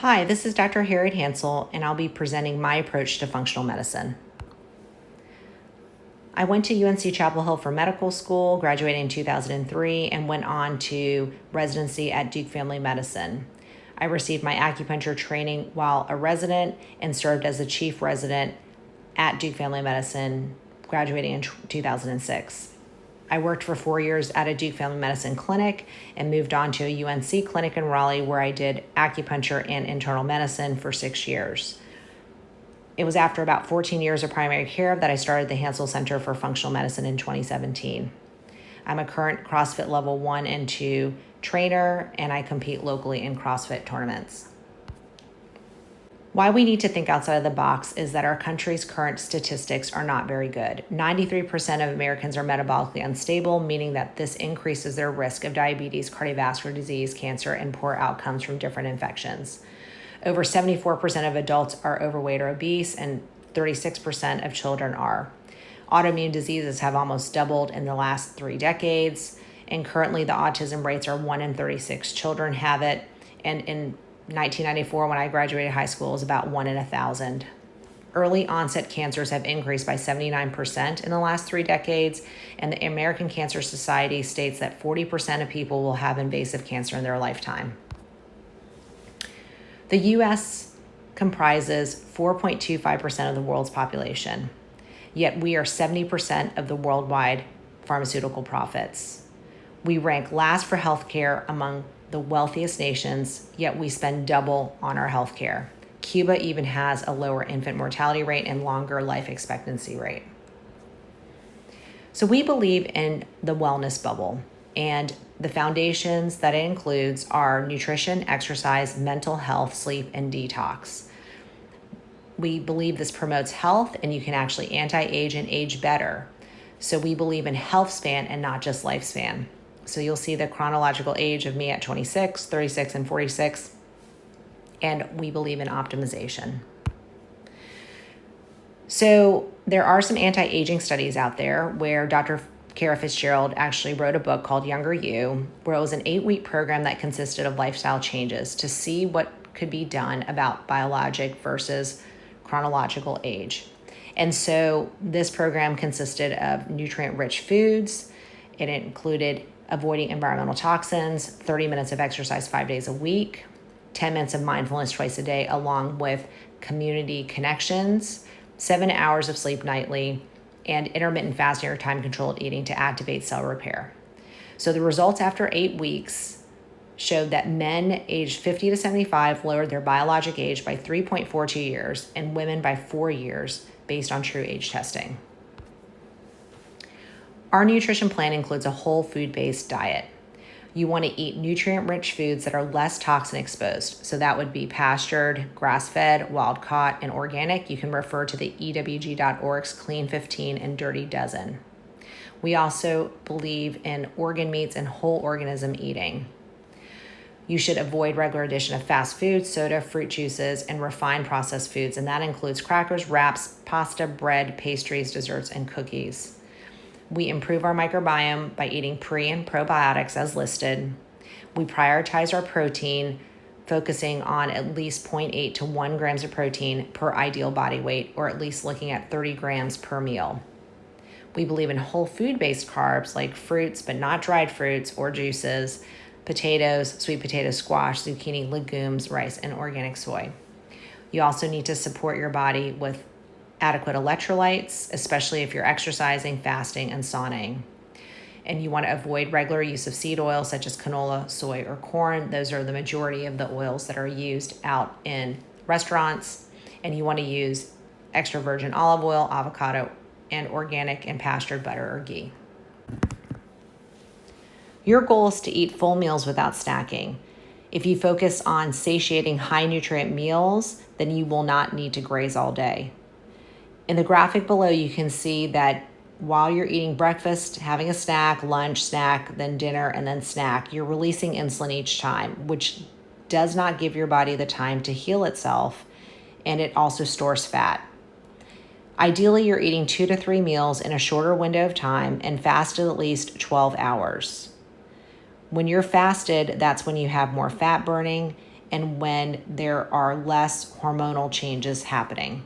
Hi, this is Dr. Harriet Hansell, and I'll be presenting my approach to functional medicine. I went to UNC Chapel Hill for medical school, graduated in 2003, and went on to residency at Duke Family Medicine. I received my acupuncture training while a resident and served as a chief resident at Duke Family Medicine, graduating in 2006. I worked for 4 years at a Duke Family Medicine clinic and moved on to a UNC clinic in Raleigh where I did acupuncture and internal medicine for 6 years. It was after about 14 years of primary care that I started the Hansell Center for Functional Medicine in 2017. I'm a current CrossFit Level 1 and 2 trainer, and I compete locally in CrossFit tournaments. Why we need to think outside of the box is that our country's current statistics are not very good. 93% of Americans are metabolically unstable, meaning that this increases their risk of diabetes, cardiovascular disease, cancer, and poor outcomes from different infections. Over 74% of adults are overweight or obese, and 36% of children are. Autoimmune diseases have almost doubled in the last 3 decades, and currently the autism rates are 1 in 36 children have it, and in 1994, when I graduated high school, it was about 1 in 1,000. Early onset cancers have increased by 79% in the last 3 decades, and the American Cancer Society states that 40% of people will have invasive cancer in their lifetime. The U.S. comprises 4.25% of the world's population, yet we are 70% of the worldwide pharmaceutical profits. We rank last for healthcare among the wealthiest nations, yet we spend double on our healthcare. Cuba even has a lower infant mortality rate and longer life expectancy rate. So we believe in the wellness bubble, and the foundations that it includes are nutrition, exercise, mental health, sleep, and detox. We believe this promotes health, and you can actually anti-age and age better. So we believe in health span and not just lifespan. So you'll see the chronological age of me at 26, 36, and 46, and we believe in optimization. So there are some anti-aging studies out there where Dr. Kara Fitzgerald actually wrote a book called Younger You, where it was an 8-week program that consisted of lifestyle changes to see what could be done about biologic versus chronological age. And so this program consisted of nutrient-rich foods. It included avoiding environmental toxins, 30 minutes of exercise 5 days a week, 10 minutes of mindfulness twice a day, along with community connections, 7 hours of sleep nightly, and intermittent fasting or time-controlled eating to activate cell repair. So the results after 8 weeks showed that men aged 50 to 75 lowered their biologic age by 3.42 years and women by 4 years based on true age testing. Our nutrition plan includes a whole food-based diet. You want to eat nutrient-rich foods that are less toxin exposed. So that would be pastured, grass-fed, wild-caught, and organic. You can refer to the EWG.org's Clean 15 and Dirty Dozen. We also believe in organ meats and whole organism eating. You should avoid regular addition of fast food, soda, fruit juices, and refined processed foods, and that includes crackers, wraps, pasta, bread, pastries, desserts, and cookies. We improve our microbiome by eating pre- and probiotics as listed. We prioritize our protein, focusing on at least 0.8 to 1 grams of protein per ideal body weight, or at least looking at 30 grams per meal. We believe in whole food-based carbs like fruits, but not dried fruits or juices, potatoes, sweet potato, squash, zucchini, legumes, rice, and organic soy. You also need to support your body with adequate electrolytes, especially if you're exercising, fasting, and sauning. And you want to avoid regular use of seed oils such as canola, soy, or corn. Those are the majority of the oils that are used out in restaurants. And you want to use extra virgin olive oil, avocado, and organic and pastured butter or ghee. Your goal is to eat full meals without snacking. If you focus on satiating high nutrient meals, then you will not need to graze all day. In the graphic below, you can see that while you're eating breakfast, having a snack, lunch, snack, then dinner, and then snack, you're releasing insulin each time, which does not give your body the time to heal itself, and it also stores fat. Ideally, you're eating 2 to 3 meals in a shorter window of time and fasted at least 12 hours. When you're fasted, that's when you have more fat burning and when there are less hormonal changes happening.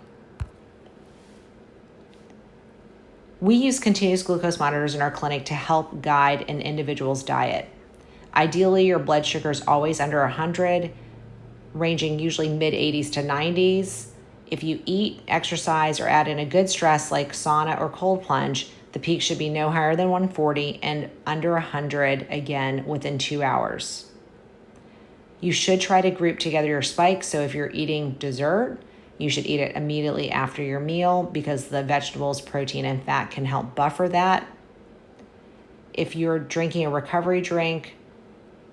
We use continuous glucose monitors in our clinic to help guide an individual's diet. Ideally, your blood sugar is always under 100, ranging usually mid-80s to 90s. If you eat, exercise, or add in a good stress like sauna or cold plunge, the peak should be no higher than 140 and under 100 again within 2 hours. You should try to group together your spikes. So if you're eating dessert, you should eat it immediately after your meal because the vegetables, protein, and fat can help buffer that. If you're drinking a recovery drink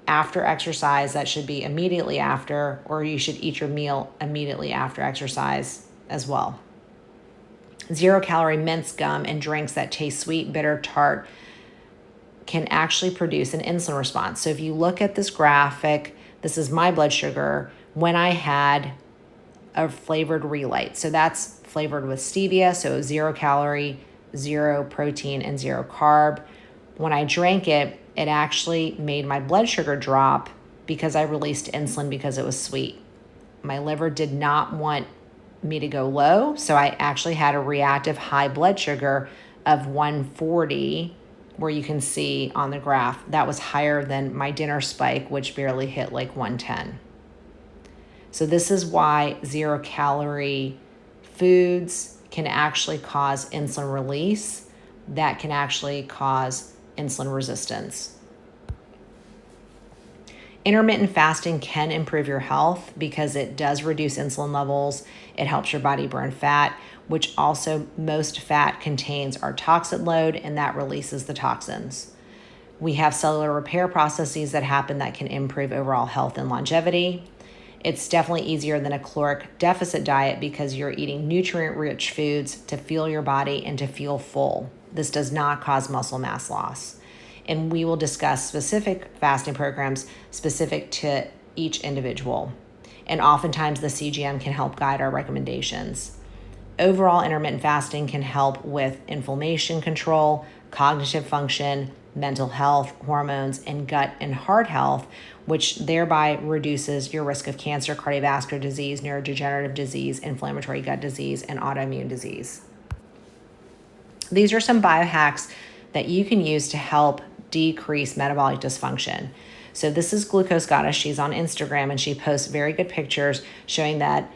after exercise, that should be immediately after, or you should eat your meal immediately after exercise as well. 0-calorie mints, gum, and drinks that taste sweet, bitter, tart can actually produce an insulin response. So if you look at this graphic, this is my blood sugar when I had a flavored Relight. So that's flavored with stevia, so 0-calorie, 0 protein, and 0 carb. When I drank it, it actually made my blood sugar drop because I released insulin because it was sweet. My liver did not want me to go low, so I actually had a reactive high blood sugar of 140, where you can see on the graph that was higher than my dinner spike, which barely hit like 110. So this is why 0-calorie foods can actually cause insulin release. That can actually cause insulin resistance. Intermittent fasting can improve your health because it does reduce insulin levels. It helps your body burn fat, which also most fat contains our toxin load, and that releases the toxins. We have cellular repair processes that happen that can improve overall health and longevity. It's definitely easier than a caloric deficit diet because you're eating nutrient-rich foods to fuel your body and to feel full. This does not cause muscle mass loss. And we will discuss specific fasting programs specific to each individual. And oftentimes the CGM can help guide our recommendations. Overall, intermittent fasting can help with inflammation control, cognitive function, mental health, hormones, and gut and heart health, which thereby reduces your risk of cancer, cardiovascular disease, neurodegenerative disease, inflammatory gut disease, and autoimmune disease. These are some biohacks that you can use to help decrease metabolic dysfunction. So this is Glucose Goddess. She's on Instagram and she posts very good pictures showing that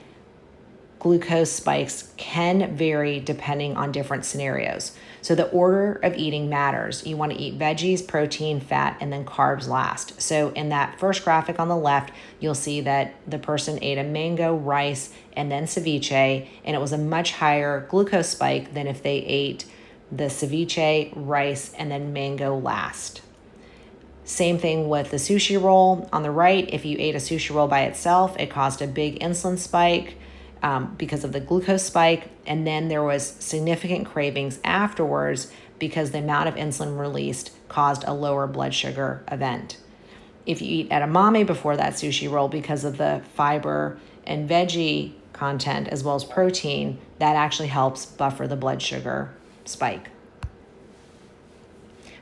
glucose spikes can vary depending on different scenarios. So the order of eating matters. You want to eat veggies, protein, fat, and then carbs last. So in that first graphic on the left, you'll see that the person ate a mango, rice, and then ceviche, and it was a much higher glucose spike than if they ate the ceviche, rice, and then mango last. Same thing with the sushi roll. On the right, if you ate a sushi roll by itself, it caused a big insulin spike because of the glucose spike. And then there was significant cravings afterwards because the amount of insulin released caused a lower blood sugar event. If you eat edamame before that sushi roll because of the fiber and veggie content as well as protein, that actually helps buffer the blood sugar spike.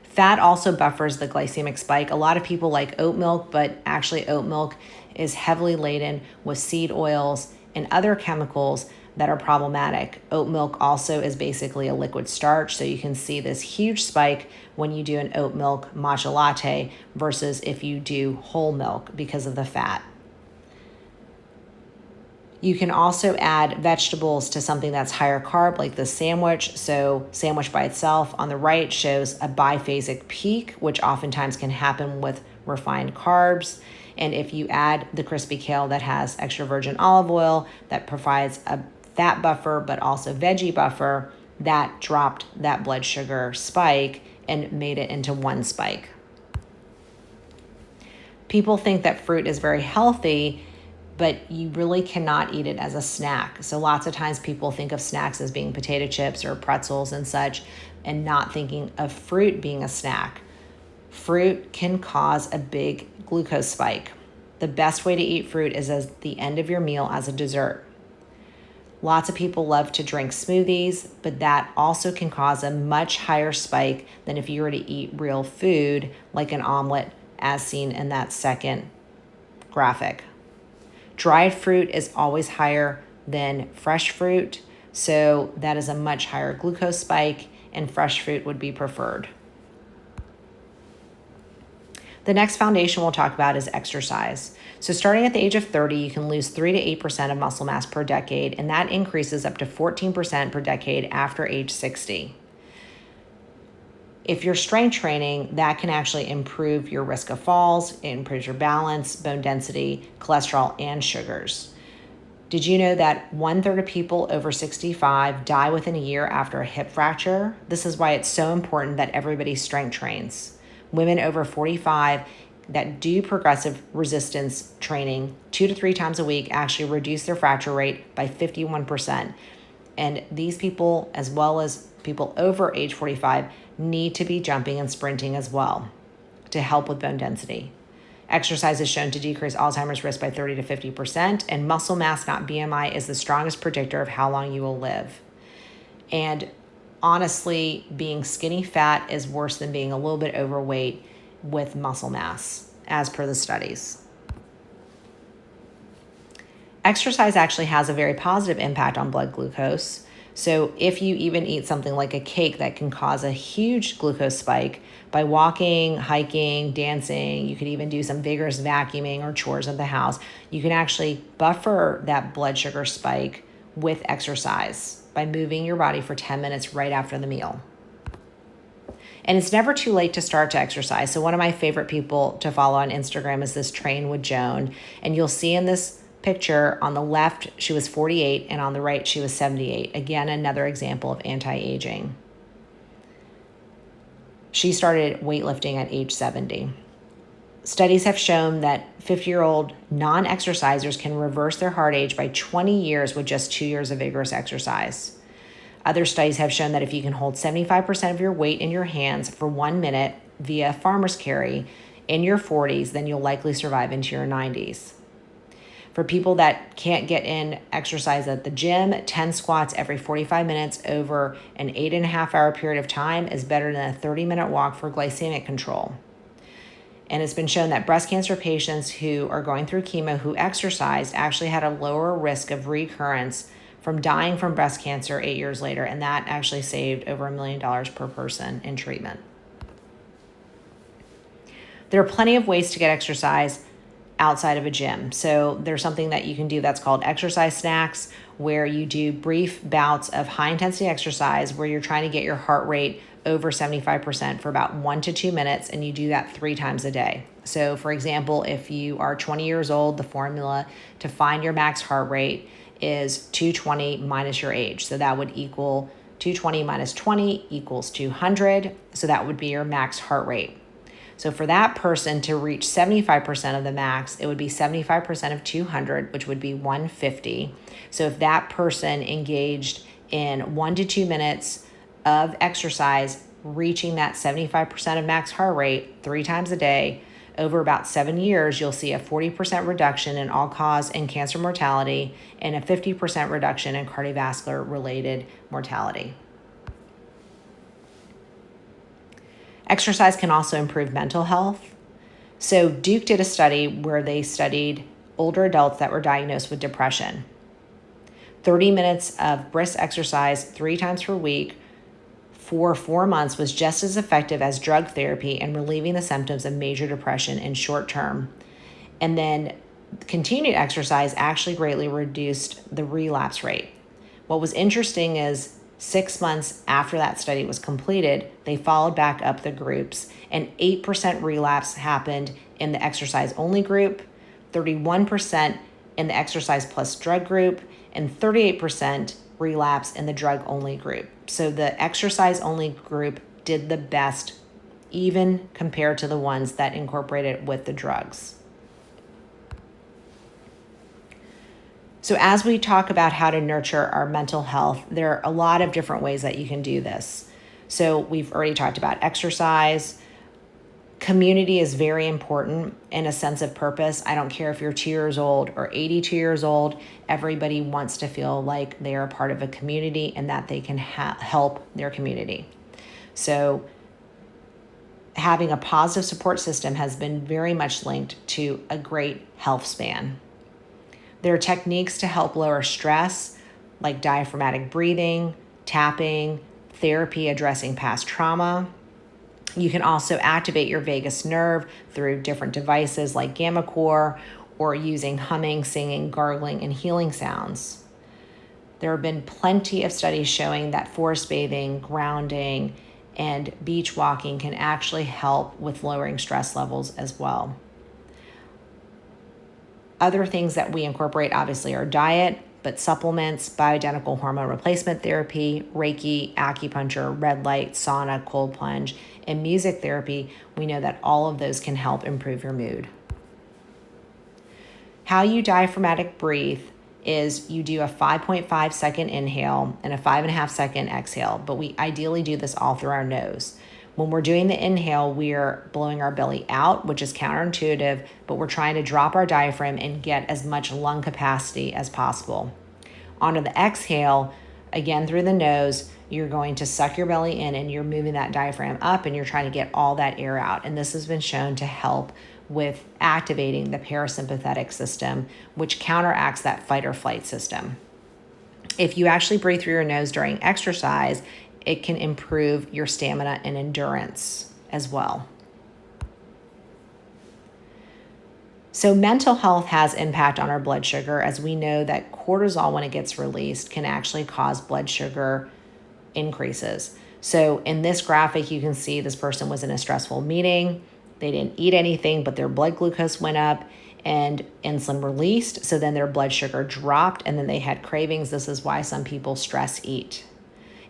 Fat also buffers the glycemic spike. A lot of people like oat milk, but actually oat milk is heavily laden with seed oils and other chemicals that are problematic. Oat milk also is basically a liquid starch, so you can see this huge spike when you do an oat milk matcha latte versus if you do whole milk because of the fat. You can also add vegetables to something that's higher carb, like the sandwich. So sandwich by itself on the right shows a biphasic peak, which oftentimes can happen with refined carbs. And if you add the crispy kale that has extra virgin olive oil that provides a fat buffer, but also veggie buffer, that dropped that blood sugar spike and made it into one spike. People think that fruit is very healthy, but you really cannot eat it as a snack. So lots of times people think of snacks as being potato chips or pretzels and such, and not thinking of fruit being a snack. Fruit can cause a big glucose spike. The best way to eat fruit is as the end of your meal as a dessert. Lots of people love to drink smoothies, but that also can cause a much higher spike than if you were to eat real food like an omelet, as seen in that second graphic. Dried fruit is always higher than fresh fruit, so that is a much higher glucose spike, and fresh fruit would be preferred. The next foundation we'll talk about is exercise. So starting at the age of 30, you can lose 3 to 8% of muscle mass per decade, and that increases up to 14% per decade after age 60. If you're strength training, that can actually improve your risk of falls, it improves your balance, bone density, cholesterol, and sugars. Did you know that 1/3 of people over 65 die within a year after a hip fracture? This is why it's so important that everybody strength trains. Women over 45 that do progressive resistance training 2 to 3 times a week actually reduce their fracture rate by 51%. And these people, as well as people over age 45, need to be jumping and sprinting as well to help with bone density. Exercise is shown to decrease Alzheimer's risk by 30 to 50%, and muscle mass, not BMI, is the strongest predictor of how long you will live. And honestly, being skinny fat is worse than being a little bit overweight with muscle mass, as per the studies. Exercise actually has a very positive impact on blood glucose. So if you even eat something like a cake that can cause a huge glucose spike, by walking, hiking, dancing, you could even do some vigorous vacuuming or chores at the house, you can actually buffer that blood sugar spike with exercise by moving your body for 10 minutes right after the meal. And it's never too late to start to exercise. So one of my favorite people to follow on Instagram is this Train with Joan. And you'll see in this picture on the left, she was 48, and on the right, she was 78. Again, another example of anti-aging. She started weightlifting at age 70. Studies have shown that 50-year-old non-exercisers can reverse their heart age by 20 years with just 2 years of vigorous exercise. Other studies have shown that if you can hold 75% of your weight in your hands for 1 minute via farmer's carry in your 40s, then you'll likely survive into your 90s. For people that can't get in exercise at the gym, 10 squats every 45 minutes over an 8.5-hour period of time is better than a 30-minute walk for glycemic control. And it's been shown that breast cancer patients who are going through chemo who exercised actually had a lower risk of recurrence from dying from breast cancer 8 years later, and that actually saved over $1 million per person in treatment. There are plenty of ways to get exercise outside of a gym. So there's something that you can do that's called exercise snacks, where you do brief bouts of high intensity exercise where you're trying to get your heart rate over 75% for about 1 to 2 minutes, and you do that 3 times a day. So for example, if you are 20 years old, the formula to find your max heart rate is 220 minus your age. So that would equal 220 minus 20 equals 200. So that would be your max heart rate. So for that person to reach 75% of the max, it would be 75% of 200, which would be 150. So if that person engaged in 1 to 2 minutes of exercise, reaching that 75% of max heart rate 3 times a day, over about 7 years, you'll see a 40% reduction in all-cause and cancer mortality and a 50% reduction in cardiovascular-related mortality. Exercise can also improve mental health. So Duke did a study where they studied older adults that were diagnosed with depression. 30 minutes of brisk exercise 3 times per week for 4 months was just as effective as drug therapy in relieving the symptoms of major depression in short term. And then continued exercise actually greatly reduced the relapse rate. What was interesting is 6 months after that study was completed, they followed back up the groups, and 8% relapse happened in the exercise-only group, 31% in the exercise plus drug group, and 38% relapse in the drug-only group. So the exercise-only group did the best, even compared to the ones that incorporated with the drugs. So as we talk about how to nurture our mental health, there are a lot of different ways that you can do this. So we've already talked about exercise. Community is very important in a sense of purpose. I don't care if you're 2 years old or 82 years old. Everybody wants to feel like they are a part of a community and that they can help their community. So having a positive support system has been very much linked to a great health span. There are techniques to help lower stress, like diaphragmatic breathing, tapping, therapy addressing past trauma. You can also activate your vagus nerve through different devices like gamma core or using humming, singing, gargling, and healing sounds. There have been plenty of studies showing that forest bathing, grounding, and beach walking can actually help with lowering stress levels as well. Other things that we incorporate obviously are diet, but supplements, bioidentical hormone replacement therapy, Reiki, acupuncture, red light, sauna, cold plunge, and music therapy. We know that all of those can help improve your mood. How you diaphragmatic breathe is you do a 5.5 second inhale and a 5.5 second exhale, but we ideally do this all through our nose. When we're doing the inhale, we're blowing our belly out, which is counterintuitive, but we're trying to drop our diaphragm and get as much lung capacity as possible. Onto the exhale, again through the nose, you're going to suck your belly in and you're moving that diaphragm up and you're trying to get all that air out. And this has been shown to help with activating the parasympathetic system, which counteracts that fight or flight system. If you actually breathe through your nose during exercise, it can improve your stamina and endurance as well. So mental health has impact on our blood sugar, as we know that cortisol, when it gets released, can actually cause blood sugar increases. So in this graphic, you can see this person was in a stressful meeting. They didn't eat anything, but their blood glucose went up and insulin released. So then their blood sugar dropped and then they had cravings. This is why some people stress eat.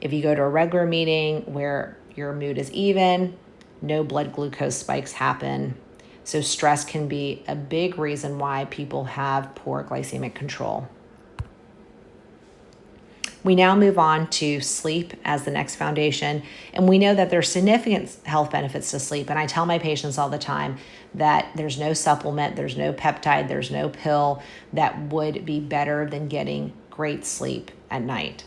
If you go to a regular meeting where your mood is even, no blood glucose spikes happen. So stress can be a big reason why people have poor glycemic control. We now move on to sleep as the next foundation. And we know that there's significant health benefits to sleep. And I tell my patients all the time that there's no supplement, there's no peptide, there's no pill that would be better than getting great sleep at night.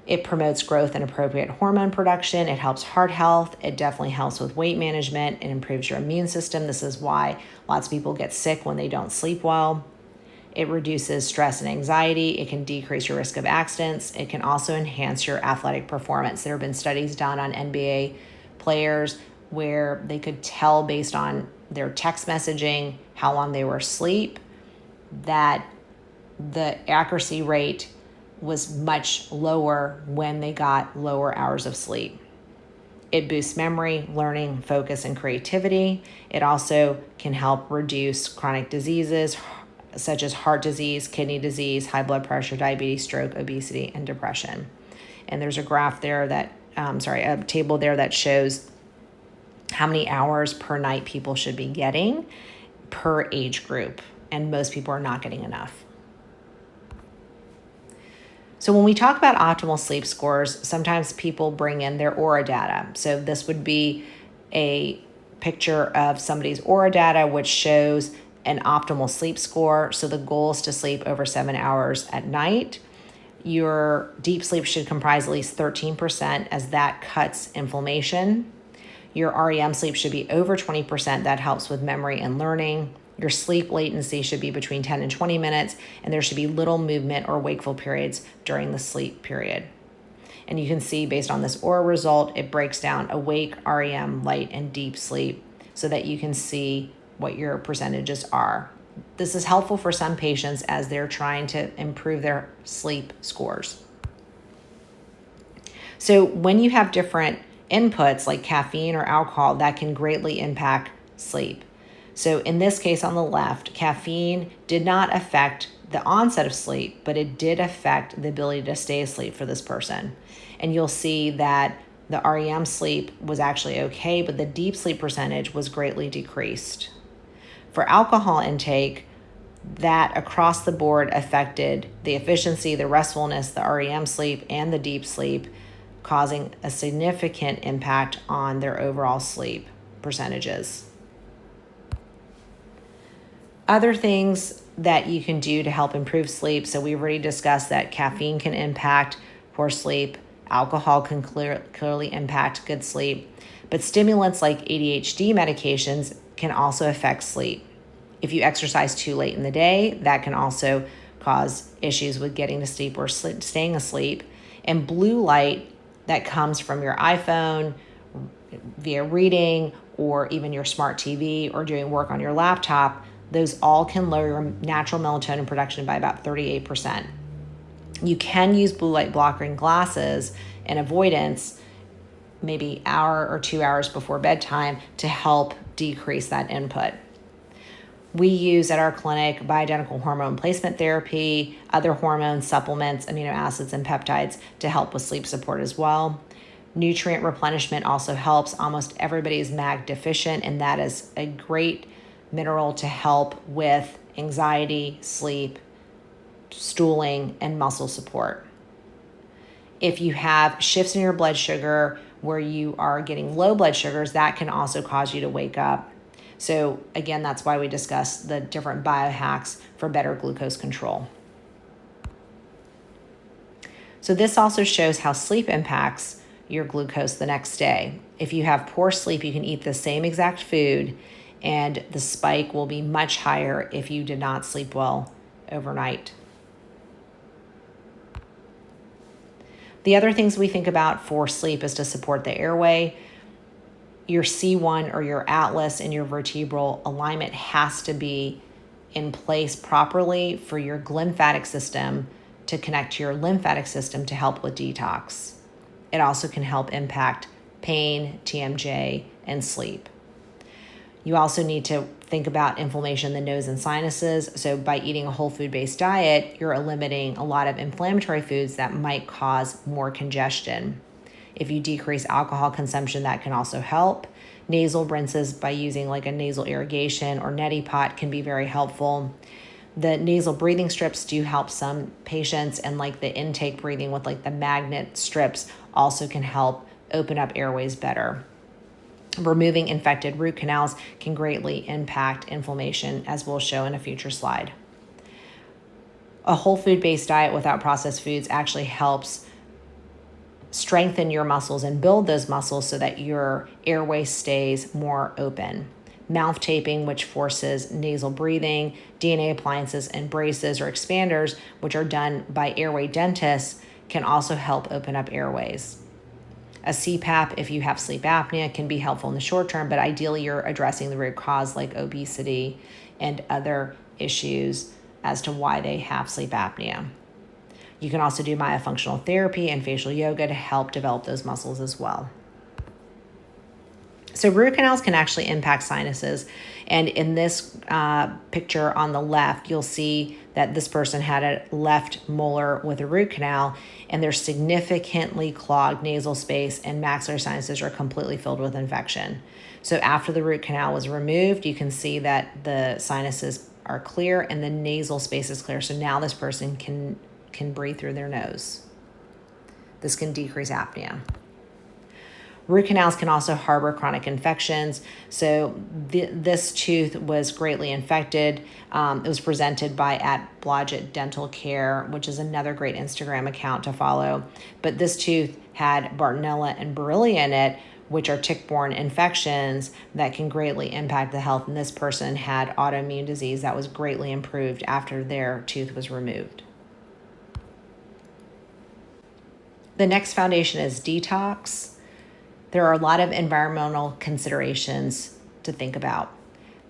It promotes growth and appropriate hormone production. It helps heart health. It definitely helps with weight management. It improves your immune system. This is why lots of people get sick when they don't sleep well. It reduces stress and anxiety. It can decrease your risk of accidents. It can also enhance your athletic performance. There have been studies done on NBA players where they could tell based on their text messaging, how long they were asleep, that the accuracy rate was much lower when they got lower hours of sleep. It boosts memory, learning, focus, and creativity. It also can help reduce chronic diseases such as heart disease, kidney disease, high blood pressure, diabetes, stroke, obesity, and depression. And there's a graph there that, a table there that shows how many hours per night people should be getting per age group. And most people are not getting enough. So when we talk about optimal sleep scores, sometimes people bring in their aura data. So this would be a picture of somebody's aura data, which shows an optimal sleep score. So the goal is to sleep over 7 hours at night. Your deep sleep should comprise at least 13%, as that cuts inflammation. Your REM sleep should be over 20%. That helps with memory and learning. Your sleep latency should be between 10 and 20 minutes, and there should be little movement or wakeful periods during the sleep period. And you can see based on this aura result, it breaks down awake, REM, light, and deep sleep so that you can see what your percentages are. This is helpful for some patients as they're trying to improve their sleep scores. So when you have different inputs like caffeine or alcohol, that can greatly impact sleep. So in this case on the left, caffeine did not affect the onset of sleep, but it did affect the ability to stay asleep for this person. And you'll see that the REM sleep was actually okay, but the deep sleep percentage was greatly decreased. For alcohol intake, that across the board affected the efficiency, the restfulness, the REM sleep, and the deep sleep, causing a significant impact on their overall sleep percentages. Other things that you can do to help improve sleep. So we've already discussed that caffeine can impact poor sleep. Alcohol can clearly impact good sleep. But stimulants like ADHD medications can also affect sleep. If you exercise too late in the day, that can also cause issues with getting to sleep or staying asleep. And blue light that comes from your iPhone via reading or even your smart TV or doing work on your laptop, those all can lower your natural melatonin production by about 38%. You can use blue light blocking glasses and avoidance maybe hour or 2 hours before bedtime to help decrease that input. We use at our clinic bioidentical hormone placement therapy, other hormones, supplements, amino acids, and peptides to help with sleep support as well. Nutrient replenishment also helps. Almost everybody is mag deficient, and that is a great mineral to help with anxiety, sleep, stooling, and muscle support. If you have shifts in your blood sugar where you are getting low blood sugars, that can also cause you to wake up. So again, that's why we discuss the different biohacks for better glucose control. So this also shows how sleep impacts your glucose the next day. If you have poor sleep, you can eat the same exact food and the spike will be much higher if you did not sleep well overnight. The other things we think about for sleep is to support the airway. Your C1 or your atlas and your vertebral alignment has to be in place properly for your glymphatic system to connect to your lymphatic system to help with detox. It also can help impact pain, TMJ, and sleep. You also need to think about inflammation in the nose and sinuses. So by eating a whole food-based diet, you're eliminating a lot of inflammatory foods that might cause more congestion. If you decrease alcohol consumption, that can also help. Nasal rinses by using like a nasal irrigation or neti pot can be very helpful. The nasal breathing strips do help some patients, and like the intake breathing with like the magnet strips also can help open up airways better. Removing infected root canals can greatly impact inflammation, as we'll show in a future slide. A whole food-based diet without processed foods actually helps strengthen your muscles and build those muscles so that your airway stays more open. Mouth taping, which forces nasal breathing, DNA appliances and braces or expanders, which are done by airway dentists, can also help open up airways. A CPAP, if you have sleep apnea, can be helpful in the short term, but ideally you're addressing the root cause like obesity and other issues as to why they have sleep apnea. You can also do myofunctional therapy and facial yoga to help develop those muscles as well. So root canals can actually impact sinuses. And in this picture on the left, you'll see that this person had a left molar with a root canal, and there's significantly clogged nasal space and maxillary sinuses are completely filled with infection. So after the root canal was removed, you can see that the sinuses are clear and the nasal space is clear. So now this person can breathe through their nose. This can decrease apnea. Root canals can also harbor chronic infections. So this tooth was greatly infected. It was presented by at Blodgett Dental Care, which is another great Instagram account to follow. But this tooth had Bartonella and Borrelia in it, which are tick-borne infections that can greatly impact the health. And this person had autoimmune disease that was greatly improved after their tooth was removed. The next foundation is detox. There are a lot of environmental considerations to think about.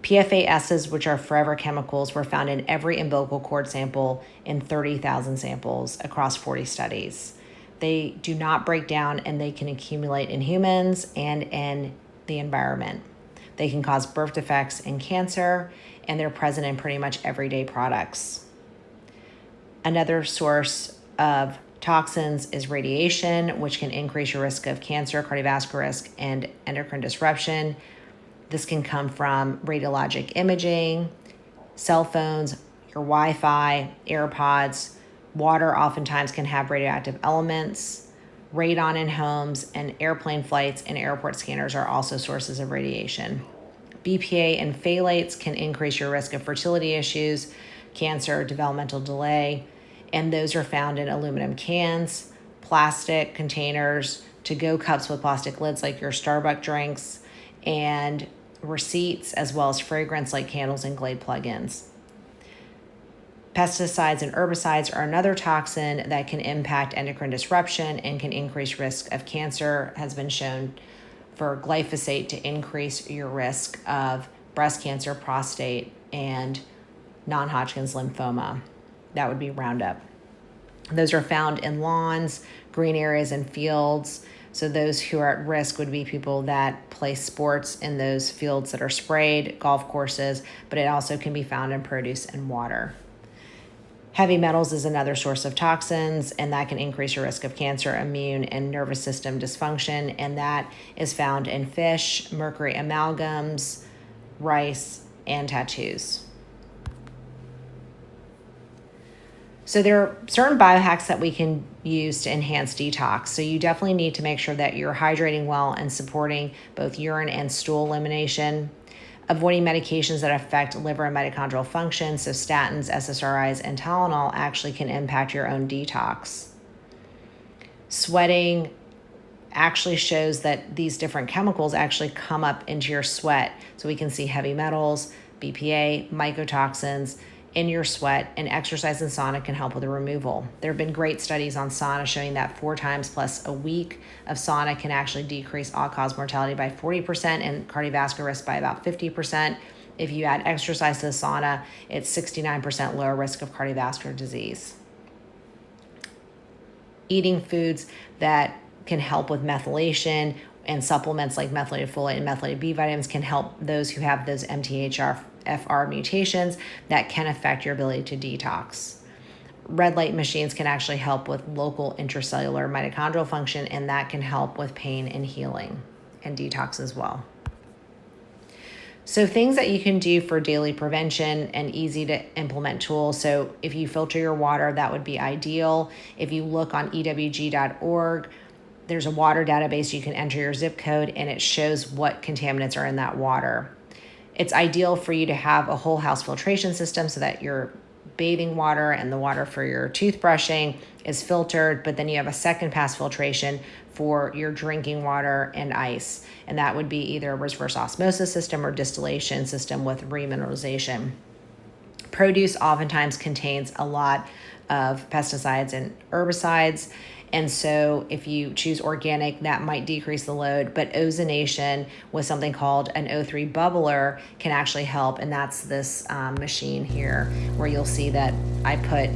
PFASs, which are forever chemicals, were found in every umbilical cord sample in 30,000 samples across 40 studies. They do not break down and they can accumulate in humans and in the environment. They can cause birth defects and cancer, and they're present in pretty much everyday products. Another source of toxins is radiation, which can increase your risk of cancer, cardiovascular risk, and endocrine disruption. This can come from radiologic imaging, cell phones, your Wi-Fi, AirPods. Water oftentimes can have radioactive elements. Radon in homes and airplane flights and airport scanners are also sources of radiation. BPA and phthalates can increase your risk of fertility issues, cancer, developmental delay, and those are found in aluminum cans, plastic containers, to-go cups with plastic lids like your Starbucks drinks, and receipts, as well as fragrance like candles and Glade plugins. Pesticides and herbicides are another toxin that can impact endocrine disruption and can increase risk of cancer. Has been shown for glyphosate to increase your risk of breast cancer, prostate, and non-Hodgkin's lymphoma. That would be Roundup. Those are found in lawns, green areas, and fields. So those who are at risk would be people that play sports in those fields that are sprayed, golf courses, but it also can be found in produce and water. Heavy metals is another source of toxins, and that can increase your risk of cancer, immune, and nervous system dysfunction, and that is found in fish, mercury amalgams, rice, and tattoos. So there are certain biohacks that we can use to enhance detox. So you definitely need to make sure that you're hydrating well and supporting both urine and stool elimination. Avoiding medications that affect liver and mitochondrial function, so statins, SSRIs, and Tylenol actually can impact your own detox. Sweating actually shows that these different chemicals actually come up into your sweat. So we can see heavy metals, BPA, mycotoxins in your sweat, and exercise and sauna can help with the removal. There have been great studies on sauna showing that 4 times plus a week of sauna can actually decrease all-cause mortality by 40% and cardiovascular risk by about 50%. If you add exercise to the sauna, it's 69% lower risk of cardiovascular disease. Eating foods that can help with methylation and supplements like methylated folate and methylated B vitamins can help those who have those MTHFR mutations that can affect your ability to detox. Red light machines can actually help with local intracellular mitochondrial function, and that can help with pain and healing and detox as well. So things that you can do for daily prevention and easy to implement tools. So if you filter your water, that would be ideal. If you look on ewg.org, there's a water database. You can enter your zip code and it shows what contaminants are in that water. It's ideal for you to have a whole house filtration system so that your bathing water and the water for your toothbrushing is filtered, but then you have a second pass filtration for your drinking water and ice. And that would be either a reverse osmosis system or distillation system with remineralization. Produce oftentimes contains a lot of pesticides and herbicides. And so if you choose organic, that might decrease the load, but ozonation with something called an O3 bubbler can actually help. And that's this machine here where you'll see that I put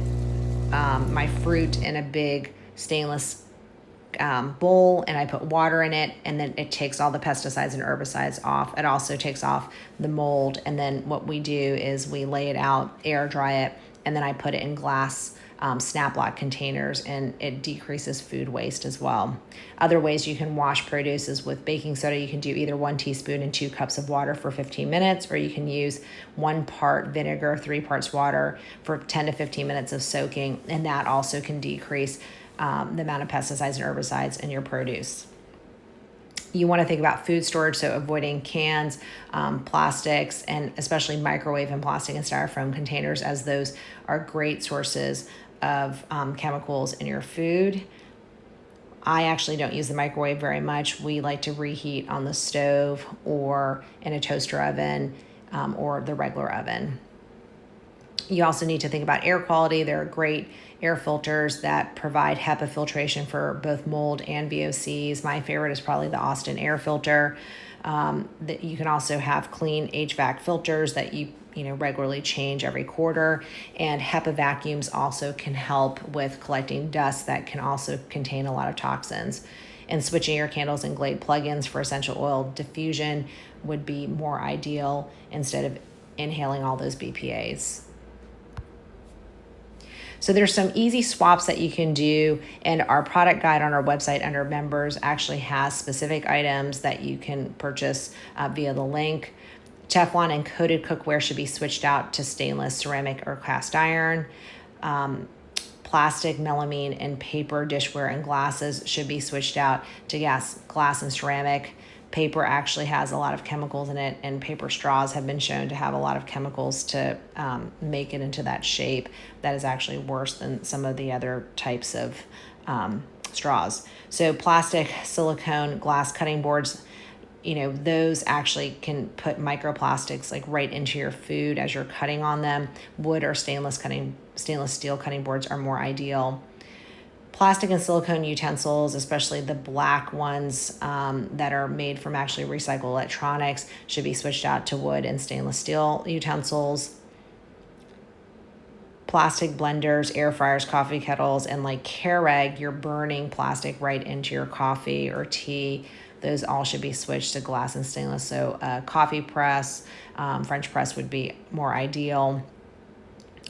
my fruit in a big stainless bowl and I put water in it, and then it takes all the pesticides and herbicides off. It also takes off the mold. And then what we do is we lay it out, air dry it, and then I put it in glass snap lock containers, and it decreases food waste as well. Other ways you can wash produce is with baking soda. You can do either 1 teaspoon and 2 cups of water for 15 minutes, or you can use 1 part vinegar, 3 parts water for 10 to 15 minutes of soaking, and that also can decrease the amount of pesticides and herbicides in your produce. You want to think about food storage, so avoiding cans, plastics, and especially microwave and plastic and styrofoam containers, as those are great sources of chemicals in your food. I actually don't use the microwave very much. We like to reheat on the stove or in a toaster oven or the regular oven. You also need to think about air quality. There are great air filters that provide HEPA filtration for both mold and VOCs. My favorite is probably the Austin air filter. That you can also have clean HVAC filters that you regularly change every quarter. And HEPA vacuums also can help with collecting dust that can also contain a lot of toxins. And switching your candles and Glade plugins for essential oil diffusion would be more ideal instead of inhaling all those BPAs. So there's some easy swaps that you can do, and our product guide on our website under members actually has specific items that you can purchase via the link. Teflon and coated cookware should be switched out to stainless, ceramic, or cast iron. Plastic, melamine, and paper dishware and glasses should be switched out to glass and ceramic. Paper actually has a lot of chemicals in it, and paper straws have been shown to have a lot of chemicals to make it into that shape that is actually worse than some of the other types of straws. So plastic, silicone, glass cutting boards, those actually can put microplastics like right into your food as you're cutting on them. Wood or stainless steel cutting boards are more ideal. Plastic and silicone utensils, especially the black ones that are made from actually recycled electronics, should be switched out to wood and stainless steel utensils. Plastic blenders, air fryers, coffee kettles, and like Keurig, you're burning plastic right into your coffee or tea. Those all should be switched to glass and stainless. So a coffee press, French press would be more ideal,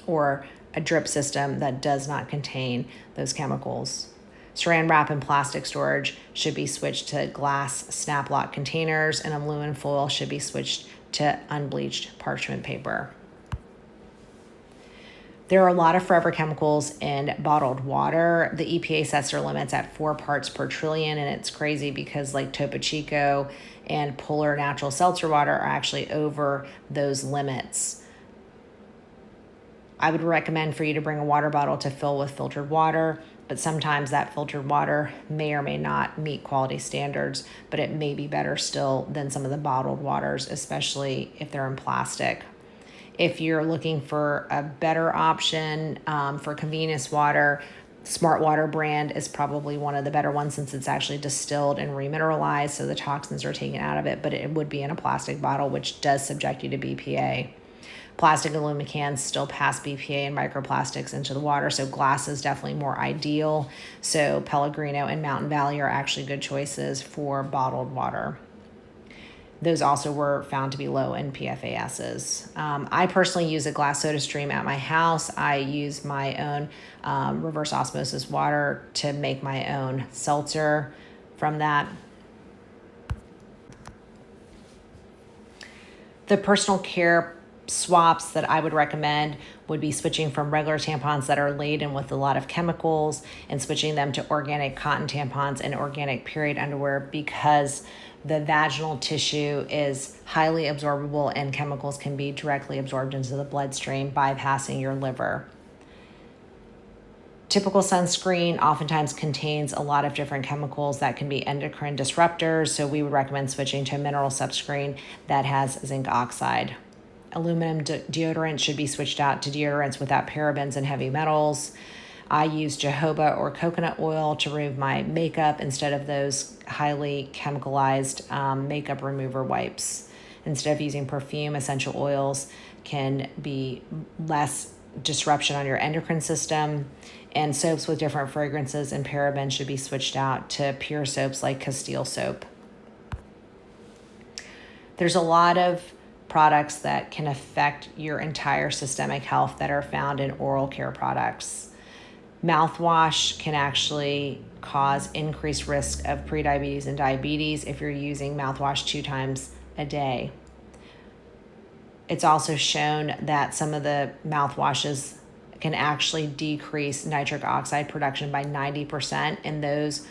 or a drip system that does not contain those chemicals. Saran wrap and plastic storage should be switched to glass snap lock containers, and aluminum foil should be switched to unbleached parchment paper. There are a lot of forever chemicals in bottled water. The EPA sets their limits at 4 parts per trillion, and it's crazy because like Topo Chico and Polar Natural Seltzer water are actually over those limits. I would recommend for you to bring a water bottle to fill with filtered water, but sometimes that filtered water may or may not meet quality standards, but it may be better still than some of the bottled waters, especially if they're in plastic. If you're looking for a better option for convenience water, Smart Water brand is probably one of the better ones since it's actually distilled and remineralized, so the toxins are taken out of it, but it would be in a plastic bottle, which does subject you to BPA. Plastic and aluminum cans still pass BPA and microplastics into the water, so glass is definitely more ideal. So Pellegrino and Mountain Valley are actually good choices for bottled water. Those also were found to be low in PFASs. I personally use a glass soda stream at my house. I use my own reverse osmosis water to make my own seltzer from that. The personal care swaps that I would recommend would be switching from regular tampons that are laden with a lot of chemicals and switching them to organic cotton tampons and organic period underwear, because the vaginal tissue is highly absorbable and chemicals can be directly absorbed into the bloodstream, bypassing your liver. Typical sunscreen oftentimes contains a lot of different chemicals that can be endocrine disruptors, so we would recommend switching to a mineral sunscreen that has zinc oxide. Aluminum deodorant should be switched out to deodorants without parabens and heavy metals. I use jojoba or coconut oil to remove my makeup instead of those highly chemicalized makeup remover wipes. Instead of using perfume, essential oils can be less disruption on your endocrine system. And soaps with different fragrances and parabens should be switched out to pure soaps like Castile soap. There's a lot of products that can affect your entire systemic health that are found in oral care products. Mouthwash can actually cause increased risk of prediabetes and diabetes if you're using mouthwash 2 times a day. It's also shown that some of the mouthwashes can actually decrease nitric oxide production by 90%, and those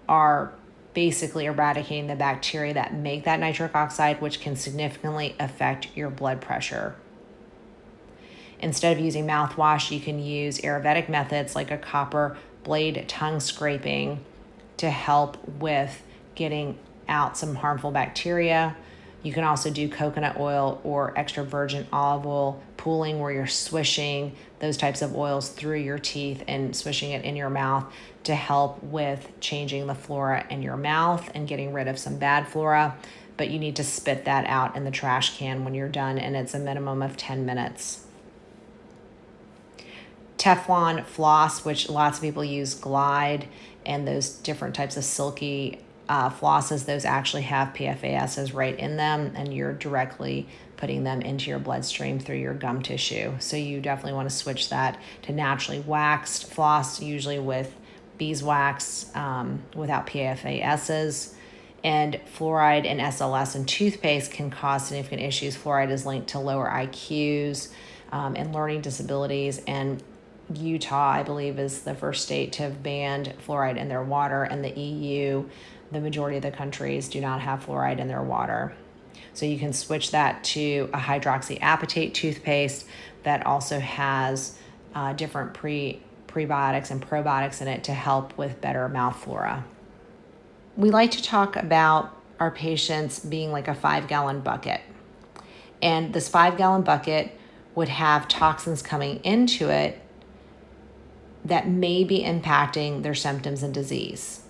are basically eradicating the bacteria that make that nitric oxide, which can significantly affect your blood pressure. Instead of using mouthwash, you can use Ayurvedic methods like a copper blade tongue scraping to help with getting out some harmful bacteria. You can also do coconut oil or extra virgin olive oil pooling, where you're swishing those types of oils through your teeth and swishing it in your mouth to help with changing the flora in your mouth and getting rid of some bad flora. But you need to spit that out in the trash can when you're done, and it's a minimum of 10 minutes. Teflon floss, which lots of people use Glide and those different types of silky flosses, those actually have PFASs right in them, and you're directly putting them into your bloodstream through your gum tissue. So you definitely want to switch that to naturally waxed floss, usually with beeswax without PFASs. And fluoride and SLS in toothpaste can cause significant issues. Fluoride is linked to lower IQs and learning disabilities, and Utah, I believe, is the first state to have banned fluoride in their water, and the EU, the majority of the countries do not have fluoride in their water. So you can switch that to a hydroxyapatite toothpaste that also has different prebiotics and probiotics in it to help with better mouth flora. We like to talk about our patients being like a 5-gallon bucket. And this 5-gallon bucket would have toxins coming into it that may be impacting their symptoms and disease.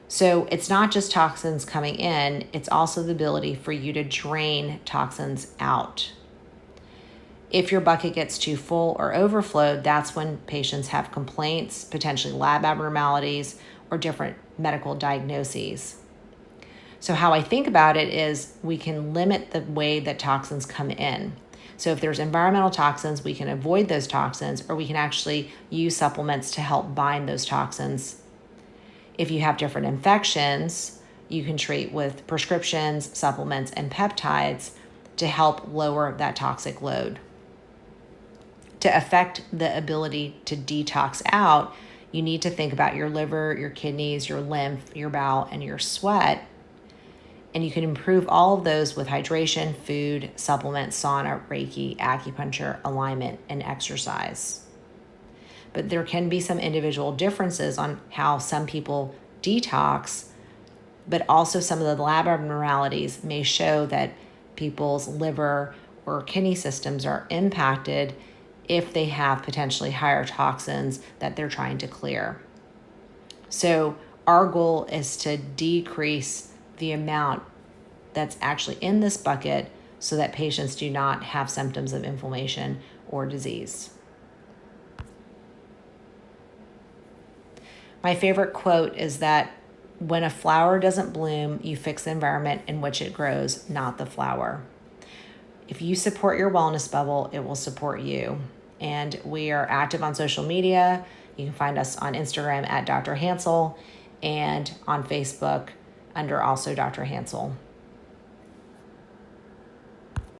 So it's not just toxins coming in, it's also the ability for you to drain toxins out. If your bucket gets too full or overflowed, that's when patients have complaints, potentially lab abnormalities, or different medical diagnoses. So how I think about it is we can limit the way that toxins come in. So if there's environmental toxins, we can avoid those toxins, or we can actually use supplements to help bind those toxins. If you have different infections, you can treat with prescriptions, supplements, and peptides to help lower that toxic load. To affect the ability to detox out, you need to think about your liver, your kidneys, your lymph, your bowel, and your sweat. And you can improve all of those with hydration, food, supplements, sauna, Reiki, acupuncture, alignment, and exercise. But there can be some individual differences on how some people detox, but also some of the lab abnormalities may show that people's liver or kidney systems are impacted if they have potentially higher toxins that they're trying to clear. So our goal is to decrease the amount that's actually in this bucket so that patients do not have symptoms of inflammation or disease. My favorite quote is that when a flower doesn't bloom, you fix the environment in which it grows, not the flower. If you support your wellness bubble, it will support you. And we are active on social media. You can find us on Instagram at Dr. Hansell and on Facebook under also Dr. Hansell.